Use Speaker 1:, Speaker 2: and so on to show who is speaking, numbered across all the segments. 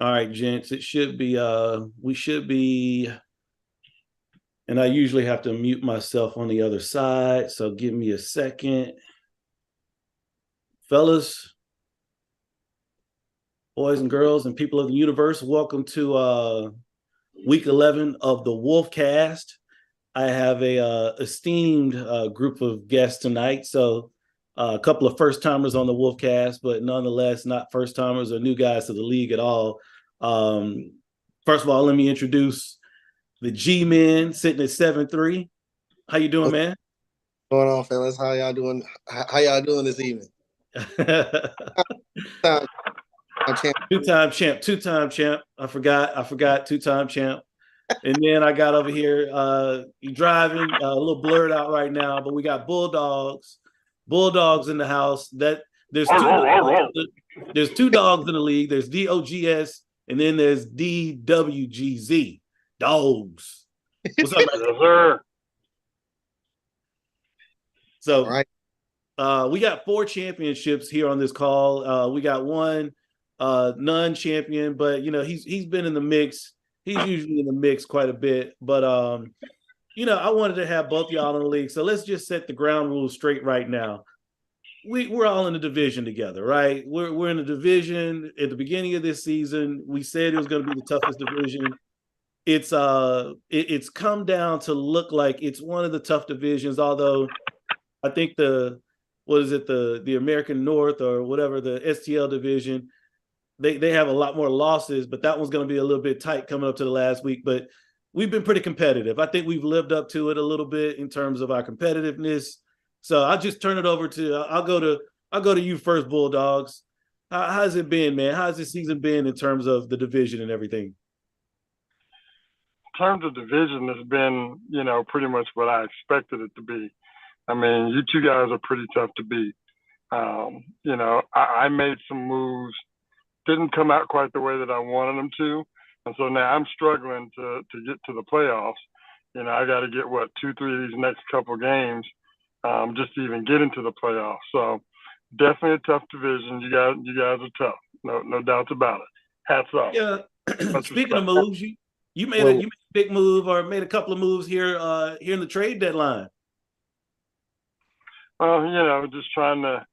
Speaker 1: All right, gents. It should be we should be, and I usually have to mute myself on the other side, so give me a second. Fellas, boys and girls, and people of the universe, welcome to week 11 of the Wolfcast. I have a esteemed group of guests tonight, so a couple of first timers on the Wolfcast, but nonetheless not first timers or new guys to the league at all. First of all, let me introduce the G-Men sitting at 7-3. How you doing, man?
Speaker 2: What's going on, fellas? How y'all doing? How y'all doing this evening?
Speaker 1: Two-time champ, two-time champ. I forgot, two-time champ. And then I got over here, you driving, a little blurred out right now, but we got Bulldogs in the house. That there's two dogs in the league. There's DOGS, and then there's DWGZ. Dogs. What's up, man?
Speaker 3: Yes, sir.
Speaker 1: So, we got 4 championships here on this call. We got one non-champion, but he's been in the mix. He's usually in the mix quite a bit, but I wanted to have both y'all in the league. So let's just set the ground rules straight right now. We're all in the division together, right? We're in the division at the beginning of this season. We said it was going to be the toughest division. It's come down to look like it's one of the tough divisions, although I think the American North or whatever, the STL division, they have a lot more losses, but that one's going to be a little bit tight coming up to the last week. But we've been pretty competitive. I think we've lived up to it a little bit in terms of our competitiveness. So I'll just turn it over to I'll go to you first, Bulldogs. How's it been, man? How's this season been in terms of the division and everything?
Speaker 3: In terms of division, it's been, pretty much what I expected it to be. I mean, you two guys are pretty tough to beat. I made some moves, didn't come out quite the way that I wanted them to. And so now I'm struggling to get to the playoffs. I got to get, 2-3 of these next couple games just to even get into the playoffs. So definitely a tough division. You guys are tough. No doubts about it. Hats off.
Speaker 1: Yeah. Speaking of moves, you made a big move or made a couple of moves here in the trade deadline.
Speaker 3: Well, just trying to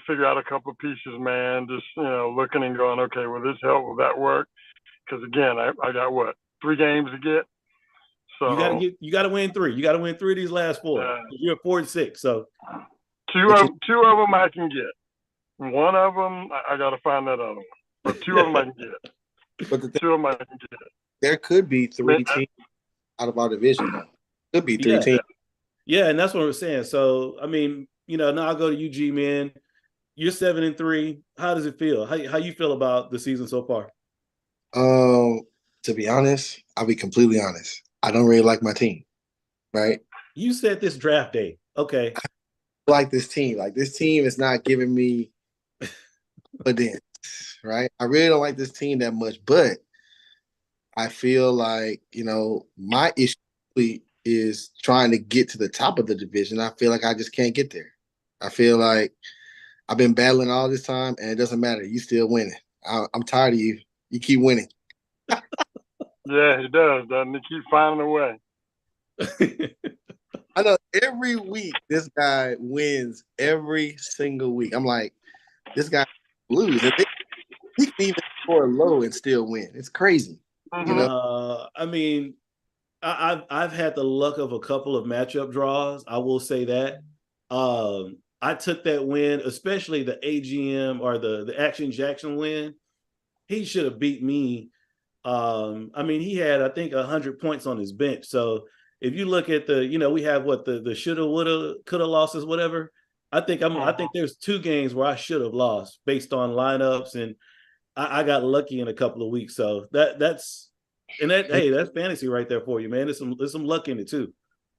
Speaker 3: figure out a couple of pieces, man. Just, looking and going, okay, will this help? Will that work? Because, again, I got, 3 games to get? So
Speaker 1: you got to win 3. You got to win 3 of these last 4. You're at 4-6, so.
Speaker 3: Two of them I can get. One of them, I got to find that other one. But 2 of them I can get.
Speaker 2: But
Speaker 3: 2 of them I can get.
Speaker 2: There could be 3 teams out of our division, though. Could be 3 teams.
Speaker 1: Yeah, and that's what we're saying. So, I mean, now I'll go to you, G-Man. You're 7-3. How does it feel? How you feel about the season so far?
Speaker 2: To be honest, I'll be completely honest. I don't really like my team, right?
Speaker 1: You said this draft day. Okay.
Speaker 2: I like this team. Like, this team is not giving me a dance, right? I really don't like this team that much, but I feel like, my issue is trying to get to the top of the division. I feel like I just can't get there. I feel like I've been battling all this time, and it doesn't matter. You still winning. I'm tired of you. You keep winning.
Speaker 3: Yeah, he does, doesn't he? Keep finding a way.
Speaker 2: I know every week this guy wins every single week. I'm like, this guy lose. He can even score low and still win. It's crazy.
Speaker 1: I mean, I've had the luck of a couple of matchup draws. I will say that. I took that win, especially the AGM or the Action Jackson win. He should have beat me. I mean, he had, I think, 100 points on his bench. So if you look at we have the shoulda, woulda, coulda losses, whatever. I think there's 2 games where I should have lost based on lineups, and I got lucky in a couple of weeks. So that's fantasy right there for you, man. There's some luck in it too.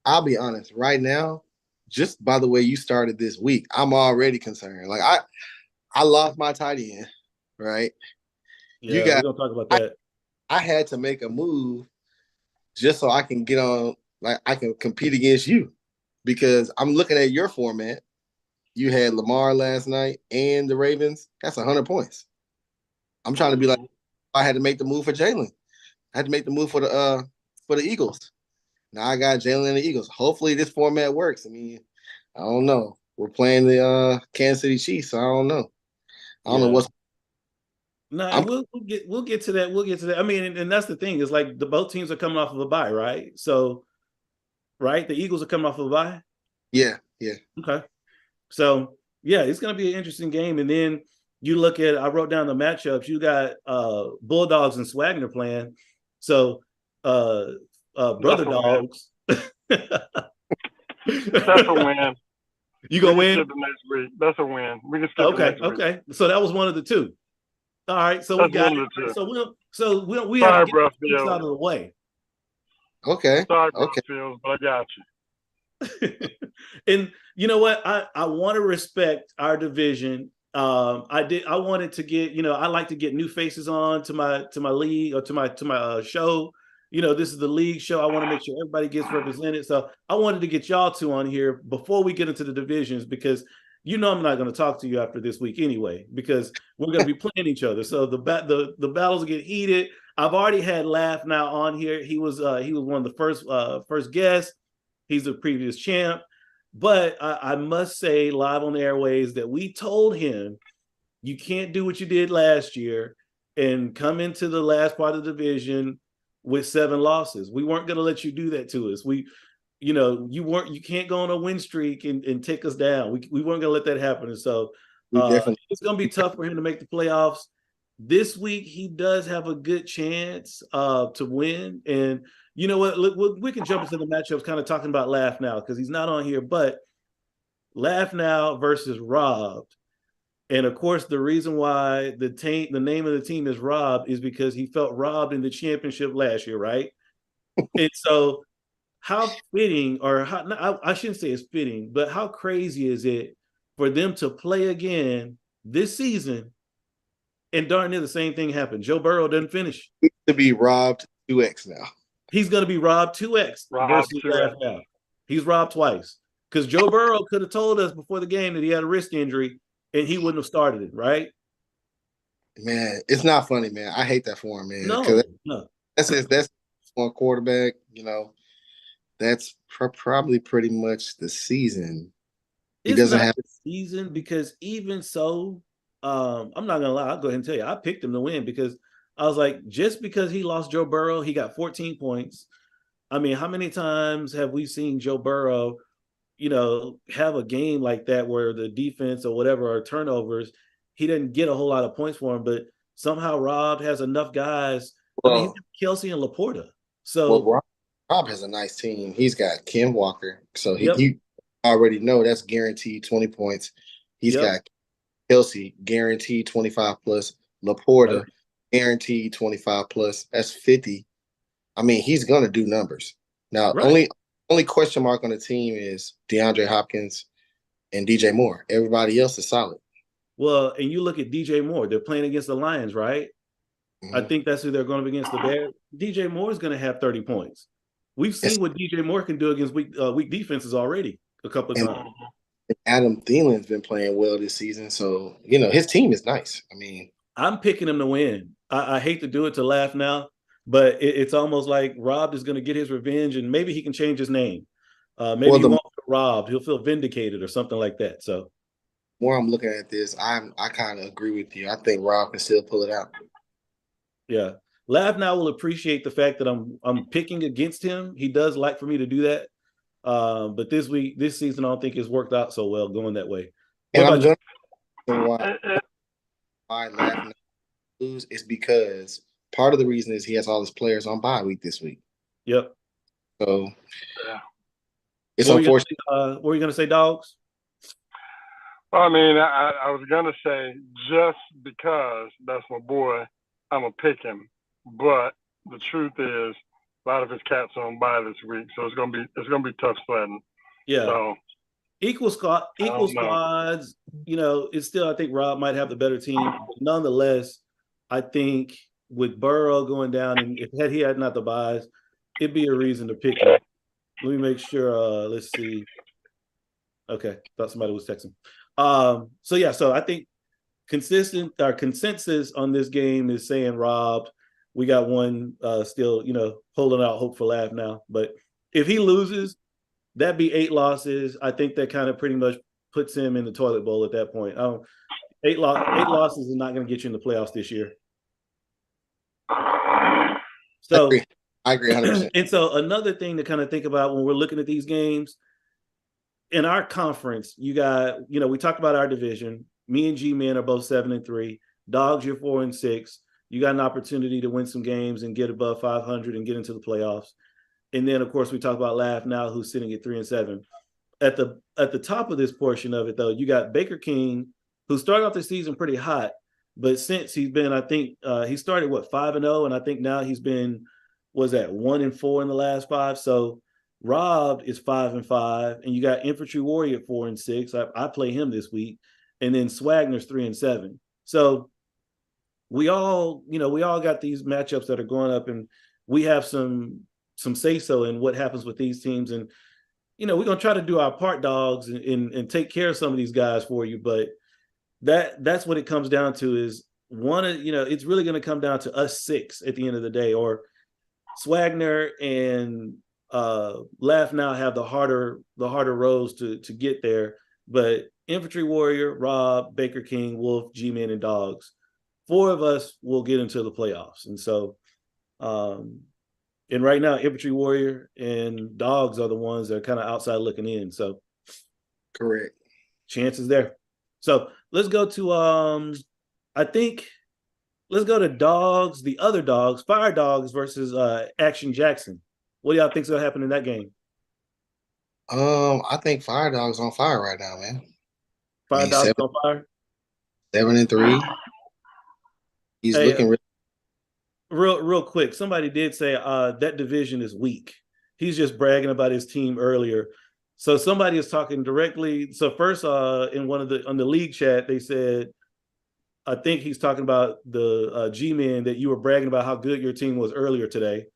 Speaker 2: I'll be honest, right now, just by the way you started this week, I'm already concerned. Like, I lost my tight end, right?
Speaker 1: Yeah, we're gonna talk about that.
Speaker 2: I had to make a move just so I can get on, like, I can compete against you, because I'm looking at your format. You had Lamar last night and the Ravens. That's 100 points. I'm trying to be like I had to make the move for Jalen. I had to make the move for the Eagles. Now I got Jalen and the Eagles. Hopefully this format works. I mean, I don't know. We're playing the Kansas City Chiefs, so I don't know. I don't know what's.
Speaker 1: No, and we'll get to that. We'll get to that. I mean, and that's the thing is like the both teams are coming off of a bye, right? So, right, the Eagles are coming off of a bye.
Speaker 2: Yeah.
Speaker 1: Okay. So yeah, it's going to be an interesting game. And then you look at, I wrote down the matchups. You got Bulldogs and Swagner playing. So Brother Dogs.
Speaker 3: That's a win.
Speaker 1: You gonna win?
Speaker 3: The next week. That's a win. We can skip the next week.
Speaker 1: Okay. So that was one of the two. All right. So
Speaker 3: that's
Speaker 1: we got it. We have to get this out of the way.
Speaker 2: Okay.
Speaker 3: Sorry, Fields, but I got you.
Speaker 1: And you know what? I want to respect our division. I wanted to get, I like to get new faces on to my league or to my show. This is the league show. I want to make sure everybody gets represented. So I wanted to get y'all two on here before we get into the divisions, because I'm not going to talk to you after this week anyway, because we're going to be playing each other. So the battles get heated. I've already had Laugh Now on here. He was one of the first guests. He's a previous champ. But I must say live on the airways that we told him, you can't do what you did last year and come into the last part of the division with 7 losses. We weren't going to let you do that to us. You can't go on a win streak and take us down. We weren't going to let that happen. And so it's going to be tough for him to make the playoffs. This week, he does have a good chance to win. And you know what? Look, we can jump into the matchups, kind of talking about Laugh Now, because he's not on here. But Laugh Now versus Robbed. And of course, the reason why the name of the team is Robbed is because he felt robbed in the championship last year, right? And so how fitting, or I shouldn't say it's fitting, but how crazy is it for them to play again this season and darn near the same thing happened? Joe Burrow doesn't finish.
Speaker 2: He's to be robbed 2x now.
Speaker 1: He's going to be robbed 2x versus Laugh Now. He's robbed twice, because Joe Burrow could have told us before the game that he had a wrist injury and he wouldn't have started it, right?
Speaker 2: Man, it's not funny, man. I hate that for him, man.
Speaker 1: No.
Speaker 2: That's one quarterback, that's probably pretty much the season.
Speaker 1: He doesn't have the season, because even so, I'm not gonna lie, I'll go ahead and tell you, I picked him to win, because I was like, just because he lost Joe Burrow, he got 14 points. I mean, how many times have we seen Joe Burrow, have a game like that where the defense or whatever are turnovers? He didn't get a whole lot of points for him, but somehow Rob has enough guys. Well, he's got Kelsey and Laporta. So
Speaker 2: Rob has a nice team. He's got Ken Walker, so he already know that's guaranteed 20 points. He's got Kelsey guaranteed 25 plus, Laporta guaranteed 25 plus. That's 50. I mean, he's gonna do numbers. Now, only question mark on the team is DeAndre Hopkins and DJ Moore. Everybody else is solid.
Speaker 1: Well, and you look at DJ Moore, they're playing against the Lions, right? Mm-hmm. I think that's who they're going to be against, the Bears. DJ Moore is going to have 30 points. We've seen what DJ Moore can do against weak defenses already a couple of times.
Speaker 2: Adam Thielen's been playing well this season, so his team is nice. I mean,
Speaker 1: I'm picking him to win. I hate to do it to Laugh Now, but it's almost like Rob is going to get his revenge, and maybe he can change his name. Maybe he won't feel robbed. He'll feel vindicated or something like that. So,
Speaker 2: more I'm looking at this, I kind of agree with you. I think Rob can still pull it out.
Speaker 1: Yeah. Laugh Now will appreciate the fact that I'm picking against him. He does like for me to do that. But this season, I don't think it's worked out so well going that way.
Speaker 2: And I'm going to why Laugh Now lose is because part of the reason is he has all his players on bye week this week.
Speaker 1: Yep.
Speaker 2: So it's unfortunate.
Speaker 1: What were you going to say, Dogs?
Speaker 3: I mean, I was going to say, just because that's my boy, I'm going to pick him. But the truth is, a lot of his cats are on bye this week, so it's gonna be tough sledding.
Speaker 1: Yeah.
Speaker 3: So,
Speaker 1: equal squads. It's still, I think Rob might have the better team. Nonetheless, I think with Burrow going down, and if he had not the buys, it'd be a reason to pick him. Let me make sure. Let's see. Okay, thought somebody was texting. So I think consistent. Our consensus on this game is saying robbed. We got one still, holding out hope for laugh now. But if he loses, that'd be 8 losses. I think that kind of pretty much puts him in the toilet bowl at that point. Eight losses is not going to get you in the playoffs this year. So
Speaker 2: I agree 100%.
Speaker 1: And so another thing to kind of think about when we're looking at these games, in our conference, you got, we talked about our division. Me and G-Man are both 7-3. Dogs, you're 4-6. You got an opportunity to win some games and get above 500 and get into the playoffs. And then, of course, we talk about Laugh Now, who's sitting at 3-7. At the top of this portion of it, though, you got Baker King, who started off the season pretty hot, but since he's been, I think he started 5-0, and I think now he's been 1-4 in the last 5. So Robbed is 5-5, and you got Infantry Warrior at 4-6. I play him this week, and then Swagner's 3-7. So we all got these matchups that are going up, and we have some say so in what happens with these teams. And we're gonna try to do our part, dogs, and take care of some of these guys for you. But that's what it comes down to is it's really gonna come down to us 6 at the end of the day, or Swagner and Laugh Now have the harder roads to get there. But Infantry Warrior, Rob, Baker King, Wolf, G-Man, and Dogs, 4 of us will get into the playoffs. And so and right now, Infantry Warrior and Dogs are the ones that are kind of outside looking in. So
Speaker 2: correct.
Speaker 1: Chances there. So let's go to let's go to Dogs, the other Dogs, Fire Dogs versus Action Jackson. What do y'all think's gonna happen in that game?
Speaker 2: I think Fire Dog's on fire right now, man.
Speaker 1: Fire Dogs on fire.
Speaker 2: 7-3. He's looking
Speaker 1: real quick. Somebody did say that division is weak. He's just bragging about his team earlier. So somebody is talking directly. So first, in on the league chat, they said, I think he's talking about the G-Man, that you were bragging about how good your team was earlier today.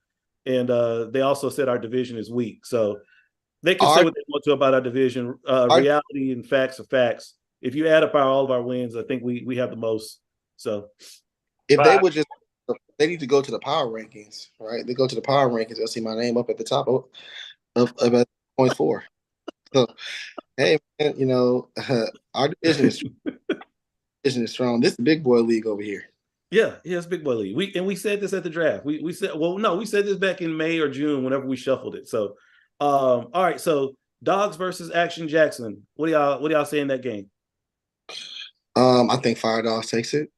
Speaker 1: And they also said our division is weak. So they can say what they want to about our division. Reality and facts are facts. If you add up all of our wins, I think we have the most. So
Speaker 2: if they would just, they need to go to the power rankings, right? They go to the power rankings, they'll see my name up at the top of 0.4. So, hey, man, our division is strong. This is the big boy league over here.
Speaker 1: Yeah, it's big boy league. We said this at the draft. We said this back in May or June whenever we shuffled it. So, all right. So Dogs versus Action Jackson. What do y'all say in that game?
Speaker 2: I think Fire Dogs takes it.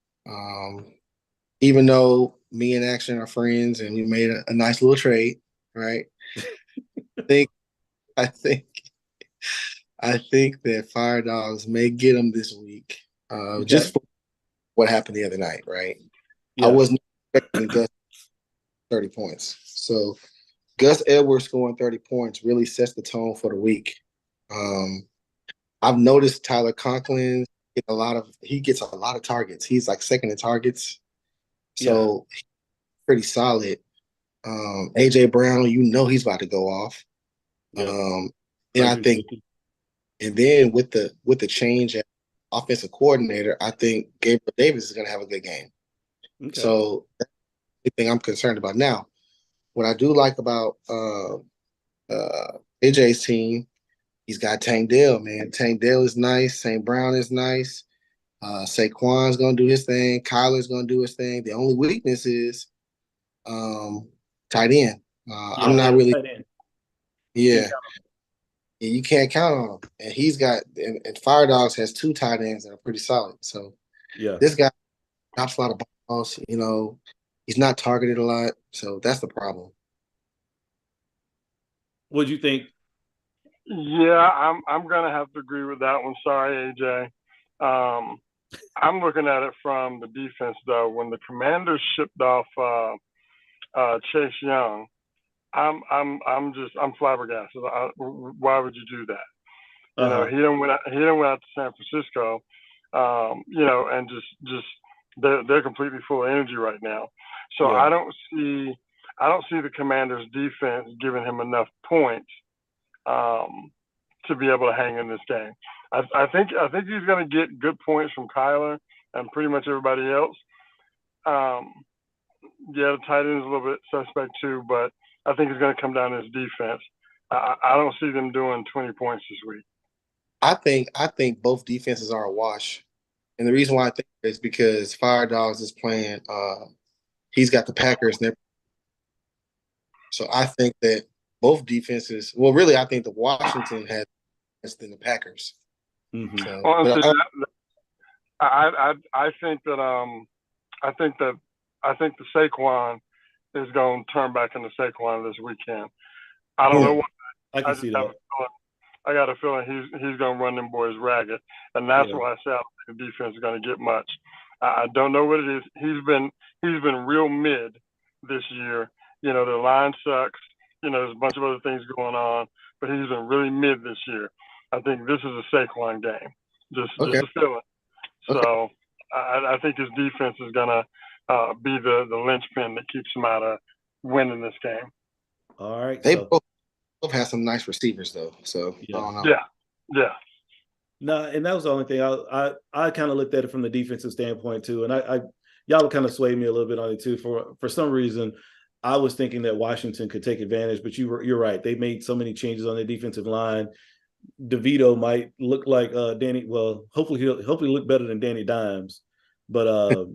Speaker 2: Even though me and Action are friends and we made a nice little trade, right? I think that Fire Dogs may get them this week, just for what happened the other night, right? Yeah. I wasn't expecting Gus 30 points. So Gus Edwards scoring 30 points really sets the tone for the week. I've noticed Tyler Conklin he gets a lot of targets. He's like second in targets. So he's pretty solid. AJ Brown, he's about to go off. Yeah. And I think, and then with the change at offensive coordinator, I think Gabriel Davis is going to have a good game. Okay. So that's the thing I'm concerned about. Now, what I do like about AJ's team, he's got Tank Dell, man. Tank Dell is nice. St. Brown is nice. Saquon's going to do his thing. Kyler's going to do his thing. The only weakness is tight end. I'm not really – yeah. You can't count on him. And he's got – and Fire Dogs has 2 tight ends that are pretty solid. So this guy drops a lot of balls. He's not targeted a lot. So that's the problem.
Speaker 1: What do you think?
Speaker 3: Yeah, I'm going to have to agree with that one. Sorry, AJ. I'm looking at it from the defense, though. When the Commanders shipped off Chase Young, I'm flabbergasted. Why would you do that? He didn't went out to San Francisco, and just they're completely full of energy right now. So I don't see the Commanders defense giving him enough points to be able to hang in this game. I think he's going to get good points from Kyler. and pretty much everybody else. Yeah, the tight end is a little bit suspect too, but I think it's going to come down to his defense. I don't see them doing 20 points this week.
Speaker 2: I think both defenses are a wash, and the reason why I think is because Fire Dogs is playing. He's got the Packers, so I think that both defenses. Well, really, I think the Washington has less than the Packers.
Speaker 1: Mm-hmm.
Speaker 2: So,
Speaker 3: Honestly,
Speaker 2: but
Speaker 3: I think that the Saquon is going to turn back into Saquon this weekend. I don't know why.
Speaker 1: I can see that.
Speaker 3: I got a feeling he's going to run them boys ragged, and that's why I say I don't think the defense is going to get much. I don't know what it is. He's been real mid this year. The line sucks. There's a bunch of other things going on, but he's been really mid this year. I think this is a Saquon game. Just a feeling.
Speaker 2: Okay.
Speaker 3: So I think his defense is going to be the linchpin that keeps him out of winning this game.
Speaker 1: All right.
Speaker 2: They both have some nice receivers, though. So I don't know.
Speaker 3: Yeah.
Speaker 1: No, and that was the only thing I kind of looked at it from the defensive standpoint too, and y'all kind of swayed me a little bit on it too. For some reason, I was thinking that Washington could take advantage, but you're right. They made so many changes on the defensive line. DeVito might look like Danny. Well, hopefully he'll look better than Danny Dimes, but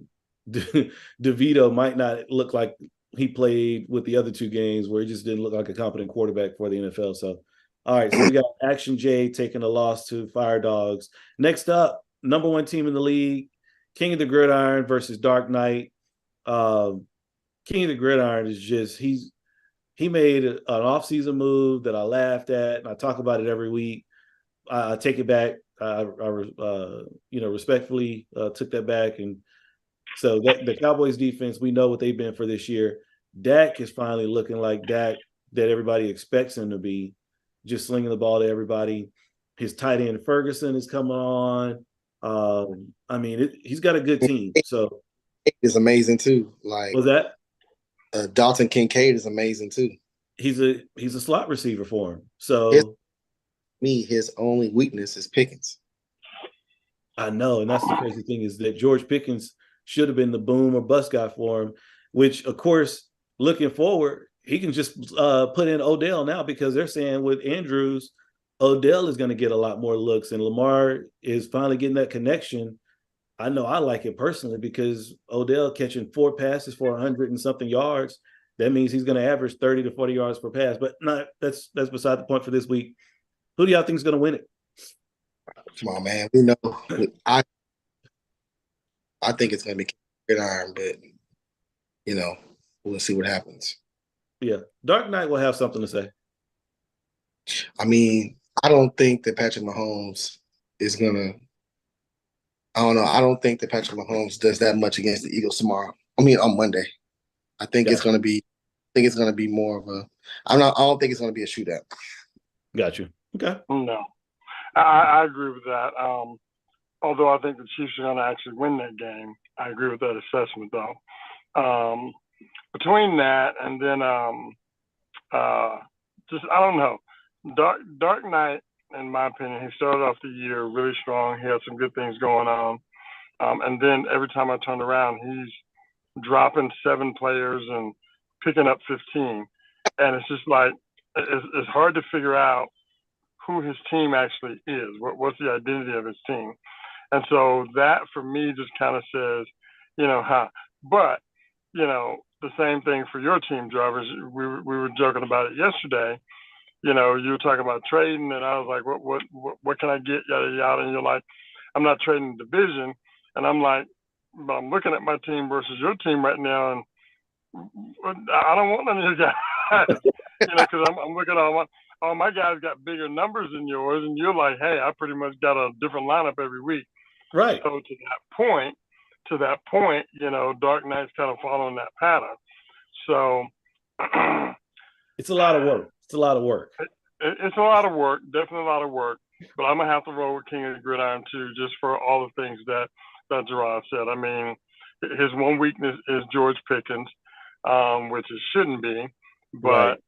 Speaker 1: DeVito might not look like he played with the other two games where he just didn't look like a competent quarterback for the NFL. So, all right, so we got Action J taking a loss to Fire Dogs. Next up, number one team in the league, King of the Gridiron versus Dark Knight. King of the Gridiron is just he made an offseason move that I laughed at, and I talk about it every week. I take it back. I respectfully took that back, and so the Cowboys defense, we know what they've been for this year. Dak is finally looking like Dak that everybody expects him to be, just slinging the ball to everybody. His tight end Ferguson is coming on. He's got a good team. So
Speaker 2: is amazing too. Like,
Speaker 1: was that
Speaker 2: Dalton Kincaid is amazing too.
Speaker 1: He's a slot receiver for him. So
Speaker 2: his only weakness is Pickens.
Speaker 1: I know, and that's the crazy thing is that George Pickens should have been the boom or bust guy for him, which, of course, looking forward, he can just put in Odell now because they're saying with Andrews, Odell is going to get a lot more looks, and Lamar is finally getting that connection. I know I like it personally because Odell catching 4 passes for 100 and something yards, that means he's going to average 30 to 40 yards per pass. But that's beside the point for this week. Who do y'all think is going to win it?
Speaker 2: Come on, man. We know. I think it's going to be Gridiron, but, we'll see what happens.
Speaker 1: Yeah. Dark Knight will have something to say.
Speaker 2: I mean, I don't think that Patrick Mahomes is going to – I don't know. I don't think that Patrick Mahomes does that much against the Eagles tomorrow. On Monday. I think it's going to be more of a – I don't think it's going to be a shootout.
Speaker 1: Got you. Okay.
Speaker 3: No. I agree with that. Although I think the Chiefs are going to actually win that game. I agree with that assessment, though. Between that and then just I don't know. Dark Knight, in my opinion, he started off the year really strong. He had some good things going on. And then every time I turn around, he's dropping 7 players and picking up 15. And it's just like it's hard to figure out who his team actually is. What's the identity of his team? And so that for me just kind of says, But, the same thing for your team, drivers. We were joking about it yesterday. You were talking about trading, and I was like, what can I get, yada, yada. And you're like, I'm not trading the division. And I'm like, but I'm looking at my team versus your team right now, and I don't want none of your guys. Because I'm looking at all my guys got bigger numbers than yours, and you're like, hey, I pretty much got a different lineup every week.
Speaker 1: Right.
Speaker 3: So to that point, Dark Knight's kind of following that pattern. So
Speaker 1: it's a lot of work. It's a lot of work.
Speaker 3: It's a lot of work, definitely a lot of work. But I'm gonna have to roll with King of the Gridiron too, just for all the things that Gerard said. I mean, his one weakness is George Pickens, which it shouldn't be, but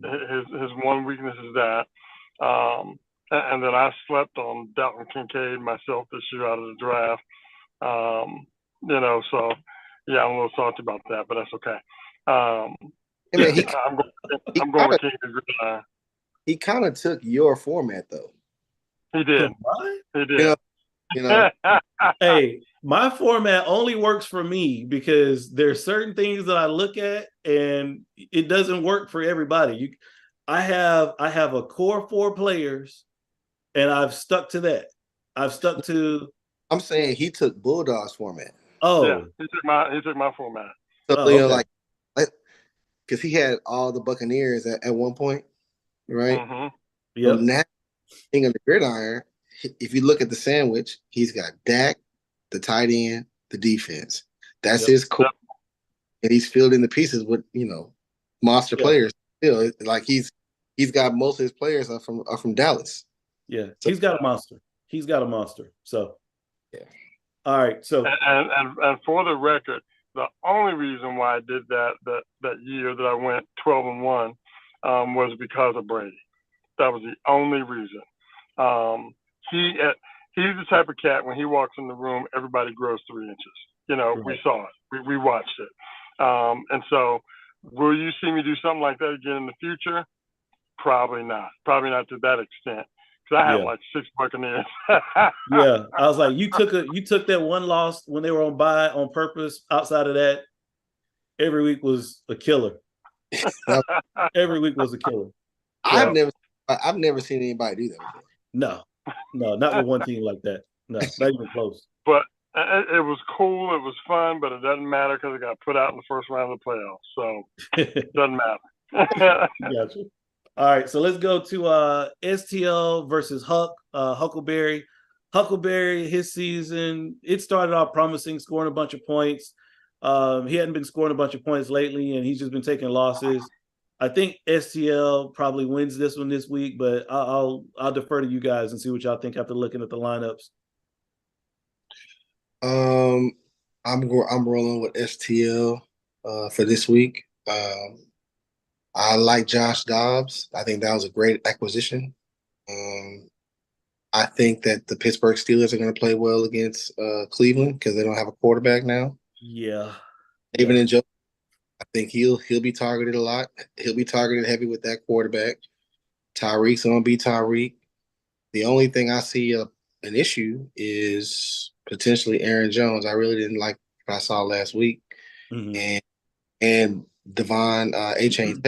Speaker 3: his one weakness is that. And then I slept on Dalton Kincaid myself this year out of the draft. So yeah, I'm a little salty about that, but that's okay.
Speaker 2: I mean, he
Speaker 3: I'm going
Speaker 2: kind
Speaker 3: with
Speaker 2: of
Speaker 3: King of the Gridiron.
Speaker 2: took your format though.
Speaker 3: He did.
Speaker 1: What?
Speaker 3: He
Speaker 2: You know,
Speaker 3: did.
Speaker 2: you know.
Speaker 1: Hey, my format only works for me because there's certain things that I look at and it doesn't work for everybody. I have a core 4 players and I've stuck to that. I've stuck to
Speaker 2: I'm saying he took Bulldog's format.
Speaker 3: Yeah,
Speaker 1: oh
Speaker 3: he took my format.
Speaker 2: So
Speaker 1: okay.
Speaker 2: like because he had all the Buccaneers at one point, right?
Speaker 3: Mm-hmm.
Speaker 2: So
Speaker 1: Yep.
Speaker 2: now, King of the Gridiron, if you look at the sandwich, he's got Dak, the tight end, the defense. That's
Speaker 1: Yep.
Speaker 2: his core,
Speaker 3: Yep.
Speaker 2: and he's filled in the pieces with monster
Speaker 1: Yeah.
Speaker 2: players. Still, like he's got most of his players are from Dallas.
Speaker 1: Yeah.
Speaker 2: So
Speaker 1: He's got a monster. He's got a monster. So
Speaker 2: yeah,
Speaker 1: all right. So
Speaker 3: And for the record, the only reason why I did that year that I went 12-1 was because of Brady. That was the only reason. Um, he he's the type of cat when he walks in the room, everybody grows 3 inches.
Speaker 1: right.
Speaker 3: We saw it, we watched it, and so will you see me do something like that again in the future? Probably not. Probably not to that extent. Because I have
Speaker 1: Yeah.
Speaker 3: like 6 Buccaneers.
Speaker 1: Yeah. I was like, you took that one loss when they were on bye on purpose. Outside of that, every week was a killer. Every week was a killer.
Speaker 2: I've
Speaker 1: So
Speaker 2: never seen anybody do that before.
Speaker 1: no, not with one team like that. No, not even close.
Speaker 3: But it was cool. It was fun, but it doesn't matter because it got put out in the first round of the playoffs. So it doesn't matter.
Speaker 1: Gotcha. All right, so let's go to STL versus Huckleberry. Huckleberry, his season, it started off promising, scoring a bunch of points. He hadn't been scoring a bunch of points lately, and he's just been taking losses. I think STL probably wins this one this week, but I'll defer to you guys and see what y'all think after looking at the lineups.
Speaker 2: I'm rolling with STL for this week. I like Josh Dobbs. I think that was a great acquisition. I think that the Pittsburgh Steelers are going to play well against Cleveland because they don't have a quarterback now.
Speaker 1: Yeah.
Speaker 2: Even in Joe, I think he'll be targeted a lot. He'll be targeted heavy with that quarterback. Tyreek's going to be Tyreek. The only thing I see an issue is potentially Aaron Jones. I really didn't like what I saw last week,
Speaker 1: Mm-hmm.
Speaker 2: and Devon A-Chain.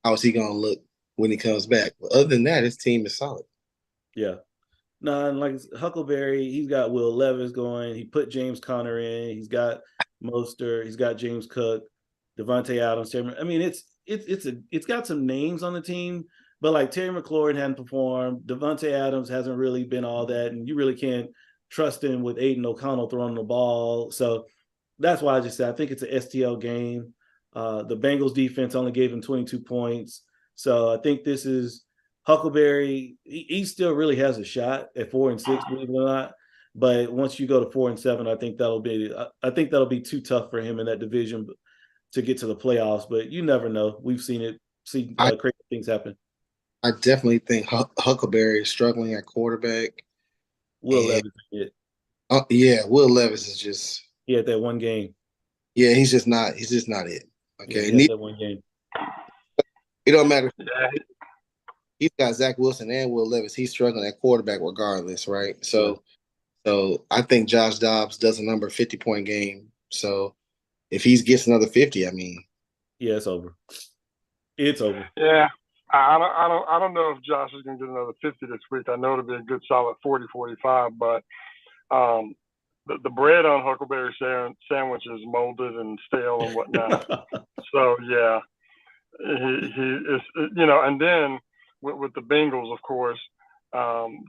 Speaker 2: How is he going to look when he comes back? But other than that, his team is solid.
Speaker 1: Yeah. No, and like Huckleberry, he's got Will Levis going. He put James Conner in. He's got Mostert. He's got James Cook, Devontae Adams. I mean, it's got some names on the team, but like Terry McLaurin hadn't performed. Devontae Adams hasn't really been all that, and you really can't trust him with Aiden O'Connell throwing the ball. So that's why I just said I think it's an STL game. The Bengals defense only gave him 22 points, so I think this is Huckleberry, he still really has a shot at 4-6, believe it or not. But once you go to 4-7, I think that'll be too tough for him in that division to get to the playoffs. But you never know. We've seen crazy things happen.
Speaker 2: I definitely think Huckleberry is struggling at quarterback.
Speaker 1: Will
Speaker 2: And
Speaker 1: Levis did.
Speaker 2: yeah, Will Levis is just
Speaker 1: He had that one game.
Speaker 2: yeah, he's just not it.
Speaker 1: Yeah,
Speaker 2: Okay,
Speaker 1: he had that one game.
Speaker 2: it don't matter.
Speaker 3: Yeah.
Speaker 2: He's got Zach Wilson and Will Levis. He's struggling at quarterback regardless, right?
Speaker 1: Yeah.
Speaker 2: So I think Josh Dobbs does a number 50-point game. So if he gets another 50, I mean,
Speaker 1: Yeah, it's over. It's over.
Speaker 3: Yeah. I don't know if Josh is going to get another 50 this week. I know it'll be a good solid 40, 45, but the bread on Huckleberry sandwich is molded and stale and whatnot. So yeah, he is, and then with the Bengals, of course,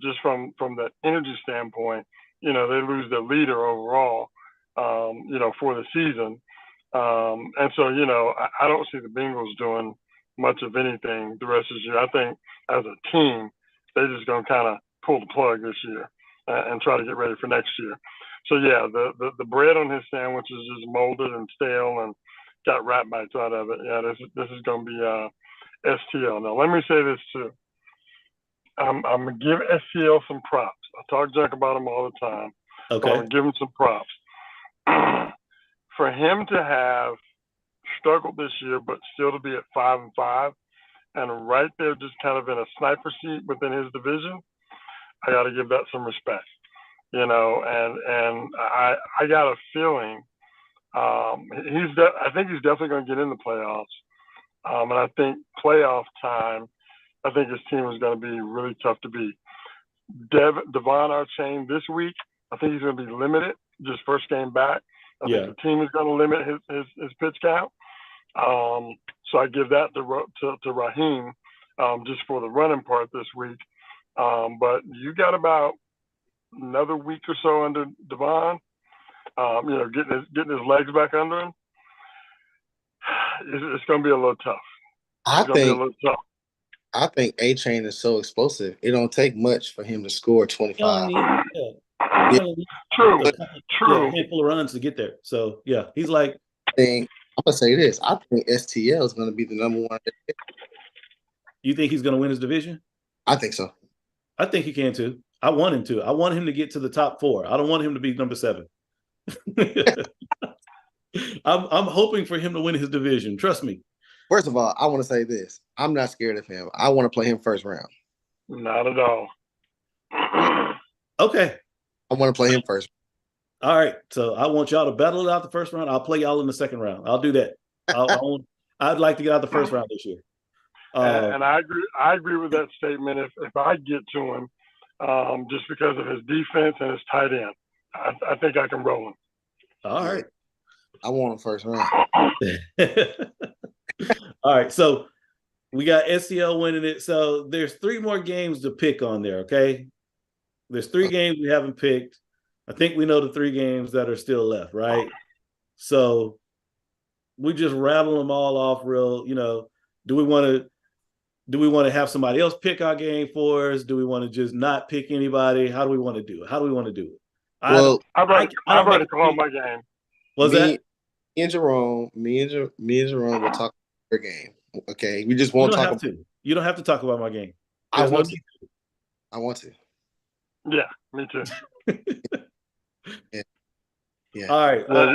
Speaker 3: just from the energy standpoint, they lose their leader overall, for the season. And so, I don't see the Bengals doing much of anything the rest of the year. I think as a team, they're just going to kind of pull the plug this year and try to get ready for next year. So yeah, the bread on his sandwich is just molded and stale and got rat bites out of it. Yeah, this is going to be STL. Now let me say this too. I'm gonna give STL some props. I talk junk about them all the time.
Speaker 1: Okay.
Speaker 3: So I'm gonna give them some props. for him to have struggled this year, but still to be at 5-5, and right there, just kind of in a sniper seat within his division, I got to give that some respect, you know. And I got a feeling I think he's definitely going to get in the playoffs. And I think playoff time, I think his team is going to be really tough to beat. Devon Archain this week, I think he's going to be limited, just first game back. I think the team is going to limit his pitch count. So I give that to Raheem just for the running part this week. But you got about another week or so under Devon, you know, getting his legs back under him. It's going to be a little tough.
Speaker 2: I think Achane is so explosive. It don't take much for him to score 25.
Speaker 3: True.
Speaker 1: A handful of runs to get there. So yeah, he's like.
Speaker 2: I'm gonna say this. I think STL is going to be the number one.
Speaker 1: You think he's going to win his division?
Speaker 2: I think so.
Speaker 1: I think he can too. I want him to. I want him to get to the top 4. I don't want him to be number 7. I'm hoping for him to win his division. Trust me.
Speaker 2: First of all, I want to say this. I'm not scared of him. I want to play him first round.
Speaker 3: Not at all.
Speaker 1: Okay.
Speaker 2: I want to play him first.
Speaker 1: All right. So I want y'all to battle it out the first round. I'll play y'all in the second round. I'll do that. I'd like to get out the first round this year.
Speaker 3: And I agree with that statement. If I get to him, just because of his defense and his tight end, I think I can roll him.
Speaker 1: All right.
Speaker 2: I want him first round.
Speaker 1: All right. So we got STL winning it. So there's 3 more games to pick on there. Okay. There's 3 games we haven't picked. I think we know the 3 games that are still left, right? So we just rattle them all off real, you know. Do we want to have somebody else pick our game for us? Do we want to just not pick anybody? How do we want to do it? How do we want to do it?
Speaker 3: Well, I've already called my game.
Speaker 2: Me and Jerome will talk about your game. Okay, we just won't talk about it.
Speaker 1: You don't have to talk about my game.
Speaker 2: I want to.
Speaker 3: Yeah, me too.
Speaker 2: Yeah.
Speaker 1: All right. Well,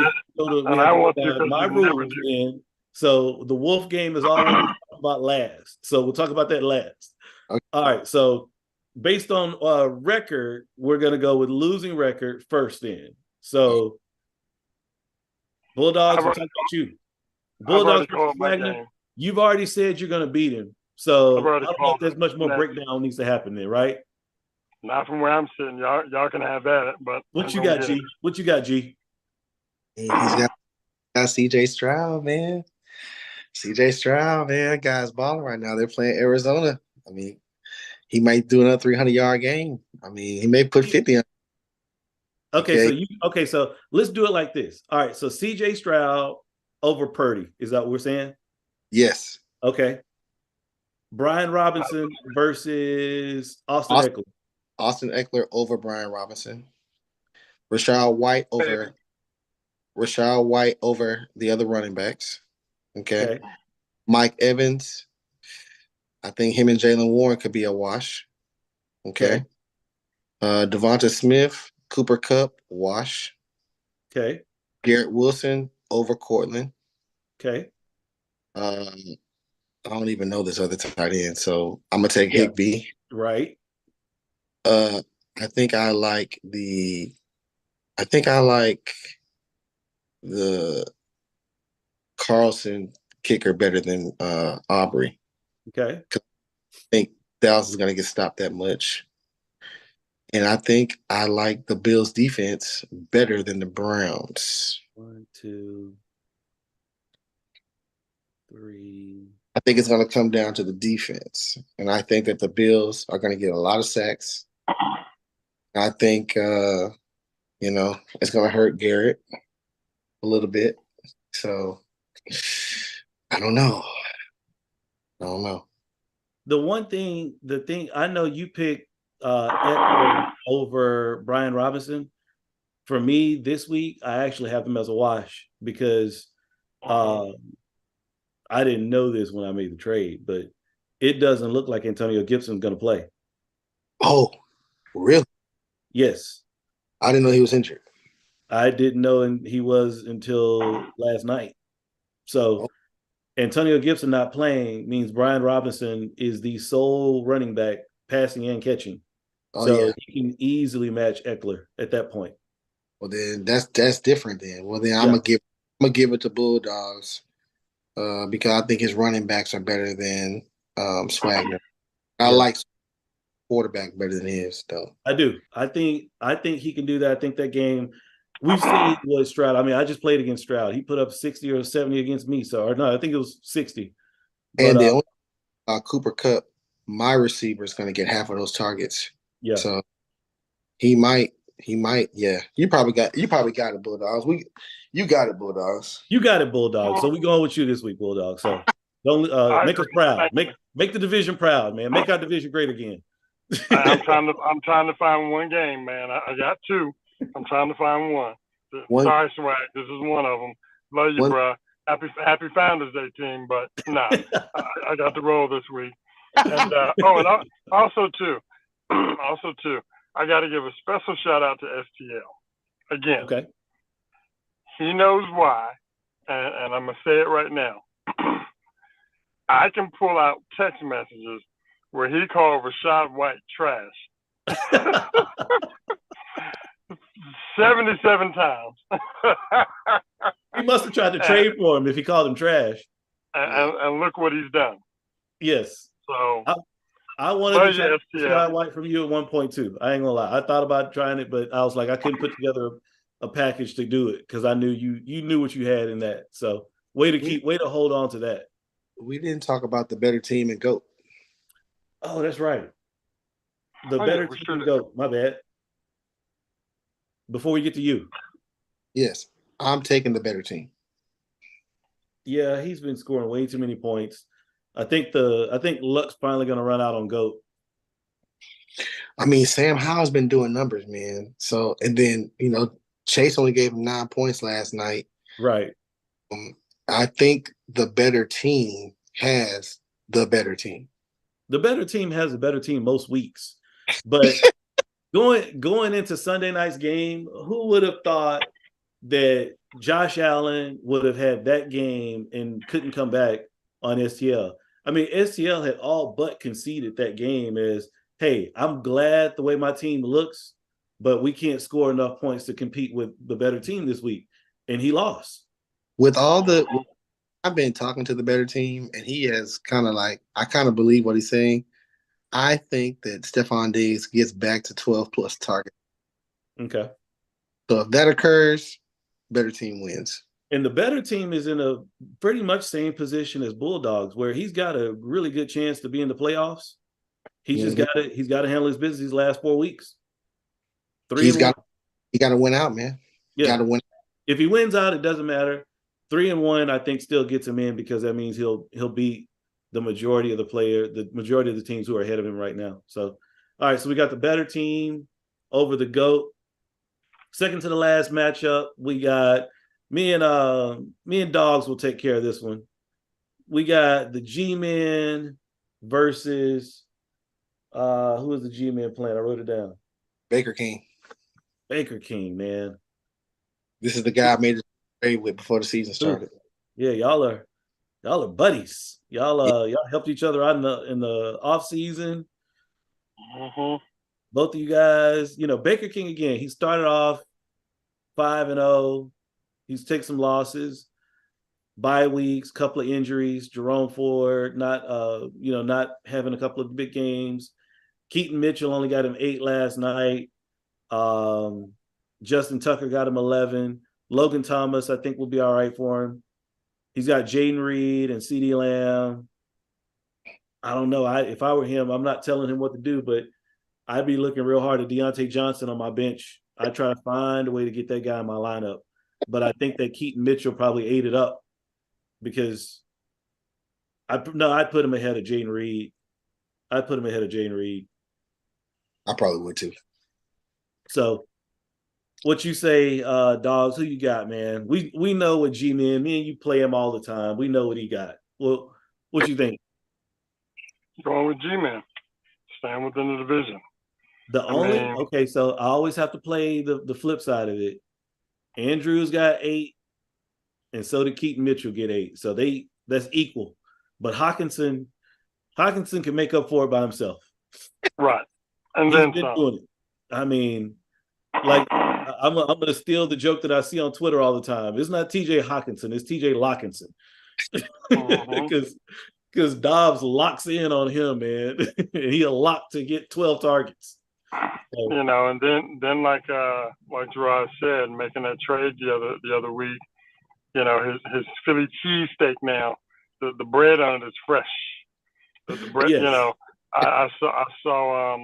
Speaker 3: I want to
Speaker 1: my rules in. So the Wolf game is always about last. So we'll talk about that last.
Speaker 2: Okay.
Speaker 1: All right. So based on record, we're going to go with losing record first then. So Bulldogs, we'll talk about you. Bulldogs, you've already said you're going to beat him. So I don't know if there's much more breakdown needs to happen there, right?
Speaker 3: Not from where I'm sitting. Y'all can have at it. But
Speaker 1: what you got, G? What you got, G?
Speaker 2: He's got CJ Stroud, man. CJ Stroud, man, that guy's balling right now. They're playing Arizona. I mean, he might do another 300-yard game. I mean, he may put 50 on.
Speaker 1: Okay, so let's do it like this. All right, so CJ Stroud over Purdy. Is that what we're saying?
Speaker 2: Yes.
Speaker 1: Okay. Brian Robinson versus Austin Eckler.
Speaker 2: Austin Eckler over Brian Robinson. Rachaad White over the other running backs. Okay. Mike Evans. I think him and Jaylen Warren could be a wash. Okay. Devonta Smith, Cooper Kupp, wash.
Speaker 1: Okay.
Speaker 2: Garrett Wilson over Cortland.
Speaker 1: Okay.
Speaker 2: I don't even know this other tight end, so I'm gonna take Higbee.
Speaker 1: Right.
Speaker 2: I think I like the Carlson kicker better than Aubrey.
Speaker 1: Okay.
Speaker 2: I think Dallas is going to get stopped that much. And I think I like the Bills defense better than the Browns.
Speaker 1: 1, 2, 3.
Speaker 2: I think it's going to come down to the defense. And I think that the Bills are going to get a lot of sacks. I think, it's going to hurt Garrett a little bit. So, I don't know.
Speaker 1: The thing I know you picked Eckler over Brian Robinson. For me this week, I actually have him as a wash because I didn't know this when I made the trade, but it doesn't look like Antonio Gibson's going to play.
Speaker 2: Oh, really?
Speaker 1: Yes.
Speaker 2: I didn't know he was injured.
Speaker 1: I didn't know he was until last night. So
Speaker 2: Oh,
Speaker 1: Antonio Gibson not playing means Brian Robinson is the sole running back passing and catching.
Speaker 2: oh
Speaker 1: So
Speaker 2: yeah.
Speaker 1: he can easily match Eckler at that point.
Speaker 2: Well then that's different then. Well then
Speaker 1: Yeah.
Speaker 2: I'm gonna give it to Bulldogs because I think his running backs are better than Swagger. I
Speaker 1: Yeah.
Speaker 2: like quarterback better than his though.
Speaker 1: I do. I think he can do that. I think that game we've seen what Stroud. I mean, I just played against Stroud. He put up 60 or 70 against me. So or no, I think it was 60. But
Speaker 2: And the only Cooper Cup, my receiver is gonna get half of those targets.
Speaker 1: yeah.
Speaker 2: So he might, yeah. You probably got it, Bulldogs. You got it, Bulldogs.
Speaker 1: You got it, Bulldog. So we going with you this week, Bulldog. So don't
Speaker 3: I
Speaker 1: make us
Speaker 3: agree.
Speaker 1: proud.
Speaker 3: Thank you.
Speaker 1: Make the division proud, man. Make our division great again.
Speaker 3: I'm trying to find one game, man. I got two. I'm trying to find one.
Speaker 2: One
Speaker 3: Sorry, Swag. This is one of them. Love you,
Speaker 2: one
Speaker 3: bro. Happy Founders Day, team. But nah, I got to roll this week. And and also too, I got to give a special shout out to STL again.
Speaker 1: Okay.
Speaker 3: He knows why, and I'm gonna say it right now. I can pull out text messages where he called Rachaad White trash 77 times.
Speaker 1: He must have tried to trade for him if he called him trash.
Speaker 3: And look what he's done.
Speaker 1: Yes.
Speaker 3: So
Speaker 1: I wanted to try Rachaad White from you at one point too. I ain't gonna lie. I thought about trying it, but I was like, I couldn't put together a package to do it because I knew you knew what you had in that. So way to hold on to that.
Speaker 2: we didn't talk about the better team and GOAT.
Speaker 1: Oh, that's right. The better team go. My bad. Before we get to you.
Speaker 2: Yes, I'm taking the better team.
Speaker 1: Yeah, he's been scoring way too many points. I think Luck's finally gonna run out on GOAT.
Speaker 2: I mean, Sam Howell's been doing numbers, man. So and then Chase only gave him 9 points last night.
Speaker 1: Right.
Speaker 2: I think the better team has the better team.
Speaker 1: The better team has a better team most weeks. But going into Sunday night's game, who would have thought that Josh Allen would have had that game and couldn't come back on STL? I mean, STL had all but conceded that game as, hey, I'm glad the way my team looks, but we can't score enough points to compete with the better team this week. And he lost.
Speaker 2: I've been talking to the better team, and he has I kind of believe what he's saying. I think that Stephon Diggs gets back to 12 plus target.
Speaker 1: Okay.
Speaker 2: So if that occurs, better team wins.
Speaker 1: And the better team is in a pretty much same position as Bulldogs, where he's got a really good chance to be in the playoffs. He's just got to handle his business these last 4 weeks.
Speaker 2: He got to win out, man.
Speaker 1: Yeah.
Speaker 2: Got to win.
Speaker 1: If he wins out, it doesn't matter. 3-1, I think, still gets him in because that means he'll beat the majority of the teams who are ahead of him right now. So, all right, so we got the better team over the GOAT. Second to the last matchup, we got me and Dogs will take care of this one. We got the G-Men versus who is the G-Men playing? I wrote it down.
Speaker 2: Baker King.
Speaker 1: Baker King, man.
Speaker 2: This is the guy I made a trade with before the season started.
Speaker 1: Yeah, y'all are buddies. Y'all helped each other out in the off season.
Speaker 3: Mm-hmm.
Speaker 1: Both of you guys, Baker King again. He started off 5-0. He's taken some losses, bye weeks, couple of injuries. Jerome Ford not having a couple of big games. Keaton Mitchell only got him 8 last night. Justin Tucker got him 11. Logan Thomas, I think, will be all right for him. He's got Jaden Reed and CeeDee Lamb. I don't know. If I were him, I'm not telling him what to do, but I'd be looking real hard at Deontay Johnson on my bench. I'd try to find a way to get that guy in my lineup. But I think that Keaton Mitchell probably ate it up because I'd put him ahead of Jaden Reed. I
Speaker 2: probably would too.
Speaker 1: So what you say, Dogs, who you got, man? We know what G-Man, me and you play him all the time. We know what he got. Well, what you think?
Speaker 3: Going with G-Man. Staying within the division.
Speaker 1: Okay, so I always have to play the flip side of it. Andrews got 8, and so did Keaton Mitchell get 8. So that's equal. But Hawkinson can make up for it by himself.
Speaker 3: Right. And
Speaker 1: He's
Speaker 3: then
Speaker 1: been
Speaker 3: some.
Speaker 1: doing it. I mean, like I'm going to steal the joke that I see on Twitter all the time. It's not TJ Hawkinson, it's TJ Lockinson. Because Dobbs locks in on him, man. He'll lock to get 12 targets. So,
Speaker 3: you know, and then like Gerard said, making that trade the other week, you know, his Philly cheesesteak now, the bread on it is fresh. The bread,
Speaker 1: yes.
Speaker 3: you know, I saw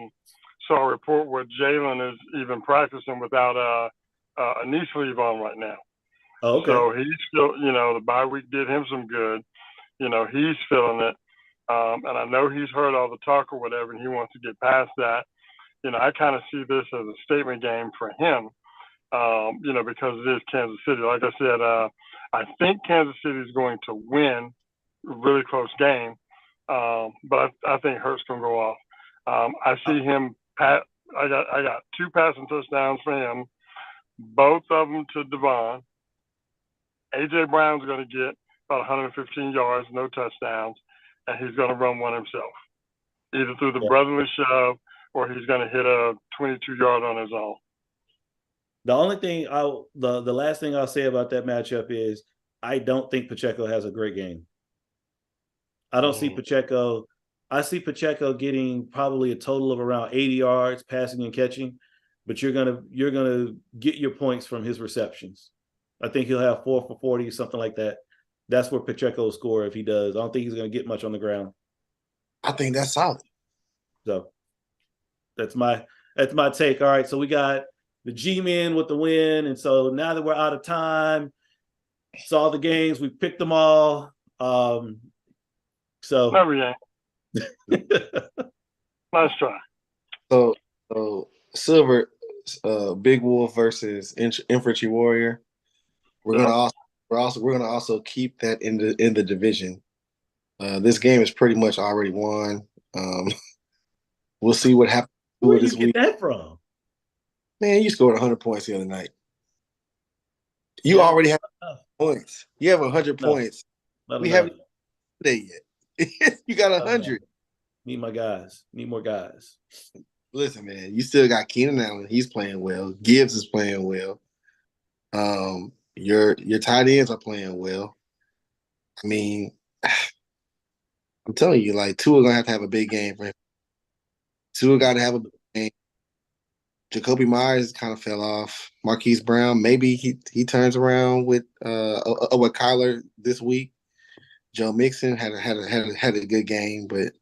Speaker 3: a report where Jalen is even practicing without a knee sleeve on right now.
Speaker 1: Oh, okay.
Speaker 3: So he's still, you know, the bye week did him some good. You know, he's feeling it. And I know he's heard all the talk or whatever, and he wants to get past that. You know, I kind of see this as a statement game for him, you know, because it is Kansas City. Like I said, I think Kansas City is going to win a really close game, but I think Hurts can go off. I see him I got 2 passing touchdowns for him, both of them to Devon. A.J. Brown's going to get about 115 yards, no touchdowns, and he's going to run one himself, either through the brotherly shove or he's going to hit a 22-yard on his own.
Speaker 1: The only thing the last thing I'll say about that matchup is I don't think Pacheco has a great game. I don't see Pacheco. I see Pacheco getting probably a total of around 80 yards passing and catching, but you're gonna get your points from his receptions. I think he'll have 4 for 40, something like that. That's where Pacheco will score if he does. I don't think he's going to get much on the ground.
Speaker 2: I think that's solid.
Speaker 1: So that's my take. All right, so we got the G-Men with the win, and so now that we're out of time, saw the games, we picked them all. So
Speaker 3: every game. Nice try.
Speaker 2: So Silver, Big Wolf versus Infantry Warrior. We're gonna also keep that in the division. This game is pretty much already won. We'll see what happens.
Speaker 1: Where did you get that from?
Speaker 2: Man, you scored 100 points the other night. You already have points. You have 100 points. We haven't played yet. You got 100.
Speaker 1: Need my guys. Need more guys.
Speaker 2: Listen, man, you still got Keenan Allen. He's playing well. Gibbs is playing well. Your tight ends are playing well. I mean, I'm telling you, like, Tua gonna have to have a big game for him. Tua got to have a big game. Jacoby Myers kind of fell off. Marquise Brown, maybe he turns around with Kyler this week. Joe Mixon had a good game, but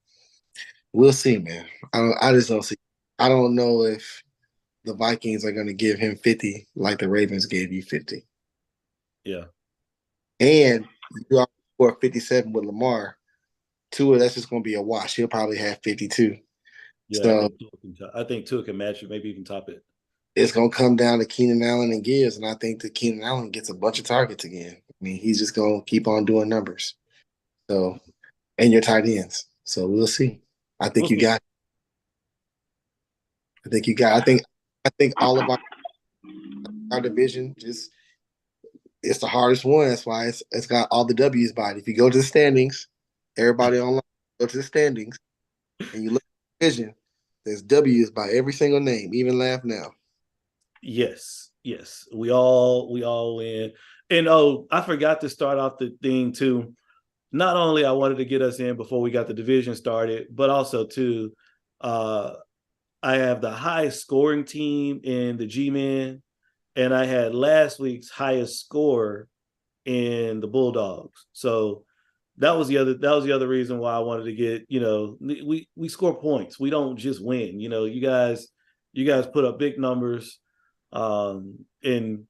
Speaker 2: we'll see, man. I just don't see. I don't know if the Vikings are going to give him 50 like the Ravens gave you 50.
Speaker 1: Yeah.
Speaker 2: And you already scored 57 with Lamar. Tua, that's just going to be a wash. He'll probably have 52.
Speaker 1: Yeah,
Speaker 2: so
Speaker 1: I think Tua can match it, maybe even top it.
Speaker 2: It's going to come down to Keenan Allen and Gibbs, and I think that Keenan Allen gets a bunch of targets again. I mean, he's just going to keep on doing numbers. So, and your tight ends. So we'll see. I think you got. I think all of our division it's the hardest one. That's why it's got all the W's by it. If you go to the standings, everybody online go to the standings, and you look at the division, there's W's by every single name, even Laugh Now.
Speaker 1: Yes. We all win. And I forgot to start off the thing too. Not only I wanted to get us in before we got the division started, but also too, I have the highest scoring team in the G-Men, and I had last week's highest score in the Bulldogs. So that was the other reason why I wanted to get, we score points. We don't just win. You guys put up big numbers, and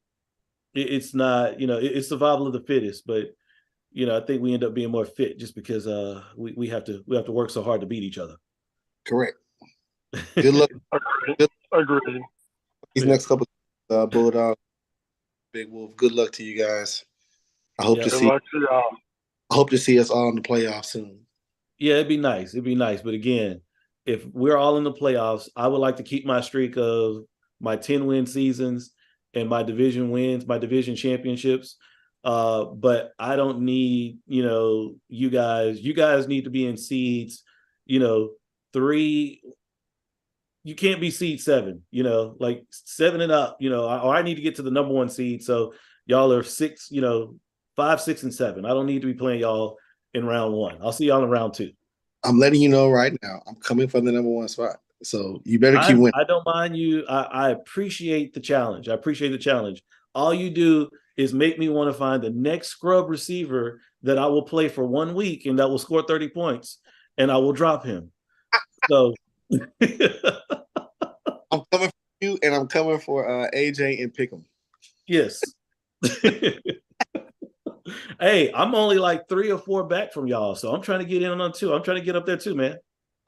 Speaker 1: it's not, it's survival of the fittest, but I think we end up being more fit just because we have to work so hard to beat each other.
Speaker 2: Correct. Good luck.
Speaker 3: Agreed.
Speaker 2: These next couple Bulldog, Big Wolf. Good luck to you guys. I hope to see. I hope to see us all in the playoffs soon.
Speaker 1: Yeah, it'd be nice. But again, if we're all in the playoffs, I would like to keep my streak of my 10-win seasons and my division wins, my division championships. But I don't need, you guys need to be in seeds, 3. You can't be seed 7, like 7 and up, or I need to get to the number 1 seed. So y'all are 6, 5, 6, and 7. I don't need to be playing y'all in round 1. I'll see y'all in round 2.
Speaker 2: I'm letting you know right now, I'm coming for the number 1 spot. So you better keep winning.
Speaker 1: I don't mind you. I appreciate the challenge. All you do is make me want to find the next scrub receiver that I will play for 1 week and that will score 30 points, and I will drop him. So
Speaker 2: I'm coming for you, and I'm coming for AJ and Pick'em.
Speaker 1: Yes. Hey, I'm only like 3 or 4 back from y'all, so I'm trying to get in on 2. I'm trying to get up there too, man.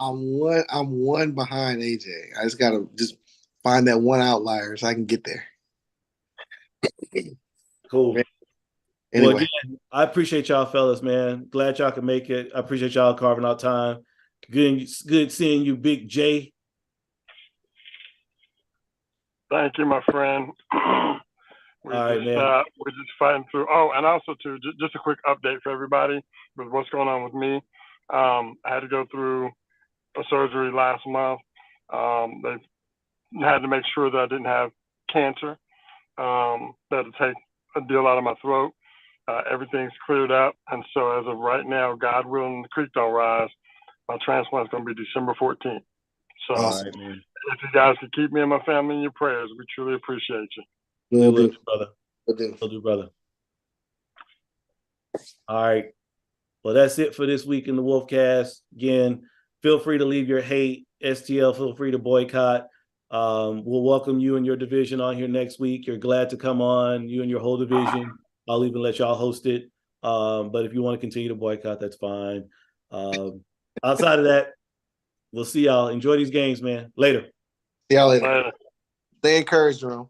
Speaker 2: I'm one behind AJ. I just gotta find that one outlier so I can get there.
Speaker 1: Cool.
Speaker 2: Anyway.
Speaker 1: Well, again, I appreciate y'all, fellas, man. Glad y'all can make it. I appreciate y'all carving out time. Good seeing you, Big J.
Speaker 3: Thank you, my friend. We're just fighting through. Oh, and also too, just a quick update for everybody with what's going on with me. I had to go through a surgery last month. They had to make sure that I didn't have cancer. They had to take a deal out of my throat. Everything's cleared up, and so as of right now, God willing, the creek don't rise. My transplant is going to be December 14th. So
Speaker 2: awesome.
Speaker 3: if you guys could keep me and my family in your prayers, we truly appreciate you.
Speaker 1: Will do, brother.
Speaker 2: Will
Speaker 1: do, brother. All right. Well, that's it for this week in the Wolfcast. Again, feel free to leave your hate. STL, feel free to boycott. We'll welcome you and your division on here next week. You're glad to come on, you and your whole division. I'll even let y'all host it. But if you want to continue to boycott, that's fine. Outside of that, we'll see y'all. Enjoy these games, man. Later.
Speaker 2: See y'all later. Stay encouraged, Jerome.